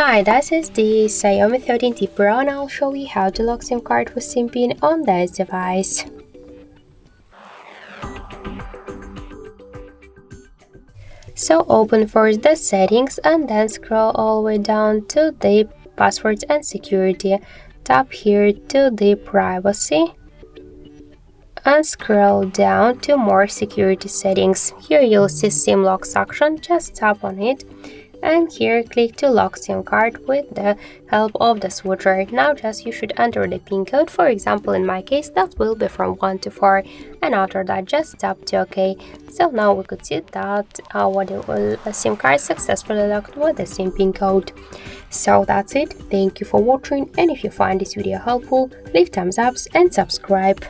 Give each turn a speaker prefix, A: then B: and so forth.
A: Hi, this is the Xiaomi 13T Pro and I'll show you how to lock SIM card with SIM pin on this device. So open first the settings and then scroll all the way down to the passwords and security. Tap here to the privacy and scroll down to more security settings. Here you'll see SIM lock section, just tap on it. And here click to lock SIM card with the help of the switcher. Now just you should enter the PIN code. For example, in my case that will be from 1 to 4, and after that just tap to OK. So now we could see that our SIM card successfully locked with the SIM PIN code. So that's it. Thank you for watching, and if you find this video helpful, leave thumbs up and subscribe.